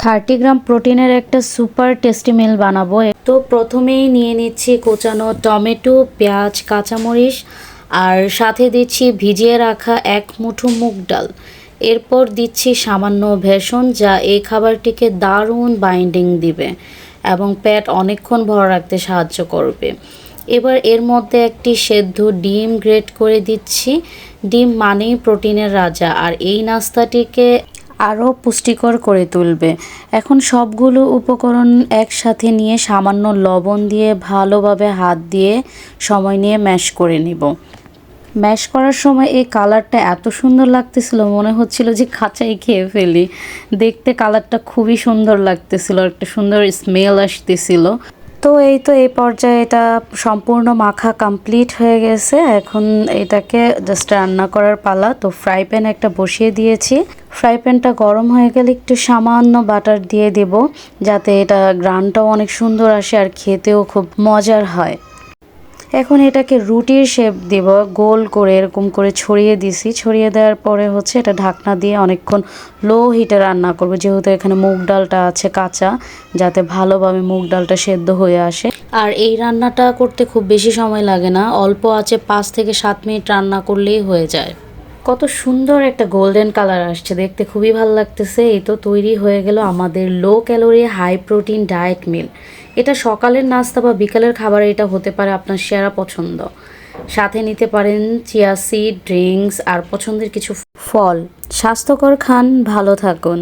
30 গ্রাম প্রোটিনের একটা super tasty মিল বানাবো। তো প্রথমেই নিয়ে নিচ্ছি কোচানো টমেটো, পেঁয়াজ, কাঁচামরিচ আর সাথে দিচ্ছি ভিজিয়ে রাখা এক মুঠো মুগ ডাল। এরপর দিচ্ছি সামান্য বেসন, যা এই খাবারটিকে দারুণ বাইন্ডিং দিবে এবং পেট অনেকক্ষণ ভরা রাখতে সাহায্য করবে। এবার এর মধ্যে একটি সেদ্ধ ডিম গ্রেট করে দিচ্ছি। ডিম মানেই প্রোটিনের রাজা, আর এই নাস্তাটিকে আরও পুষ্টিকর করে তুলবে। এখন সবগুলো উপকরণ একসাথে নিয়ে সামান্য লবণ দিয়ে ভালোভাবে হাত দিয়ে সময় নিয়ে ম্যাশ করে নিব। ম্যাশ করার সময় এই কালারটা এত সুন্দর লাগতেছিল, মনে হচ্ছিল যে কাঁচাই খেয়ে ফেলি। দেখতে কালারটা খুবই সুন্দর লাগতেছিল, একটা সুন্দর স্মেল আসতেছিল। তো এই পর্যায়ে এটা সম্পূর্ণ মাখা কমপ্লিট হয়ে গেছে। এখন এটাকে জাস্ট রান্না করার পালা। তো ফ্রাই প্যান একটা বসিয়ে দিয়েছি। ফ্রাই প্যানটা গরম হয়ে গেলে একটু সামান্য বাটার দিয়ে দেব, যাতে এটা গ্রানটাও অনেক সুন্দর আসে আর খেতেও খুব মজার হয়। এখন এটাকে রুটির শেপ দেব, গোল করে এরকম করে ছড়িয়ে দিছি। ছড়িয়ে দেওয়ার পরে এটা ঢাকনা দিয়ে অনেকক্ষণ লো হিটে রান্না করব, যেহেতু এখানে মুগ ডালটা আছে কাঁচা, যাতে ভালোভাবে মুগ ডালটা সেদ্ধ হয়ে আসে। আর এই রান্নাটা করতে খুব বেশি সময় লাগে না, অল্প আছে 5 থেকে 7 মিনিট রান্না করলেই হয়ে যায়। কত সুন্দর একটা গোল্ডেন কালার আসছে, দেখতে খুবই ভালো লাগতেছে। এই তো তৈরি হয়ে গেল আমাদের low calorie high protein diet meal. এটা সকালের নাস্তা বা বিকালের খাবার এটা হতে পারে আপনার সেরা পছন্দ। সাথে নিতে পারেন চিয়া সিড, ড্রিঙ্কস আর পছন্দের কিছু ফল। স্বাস্থ্যকর খান, ভালো থাকুন।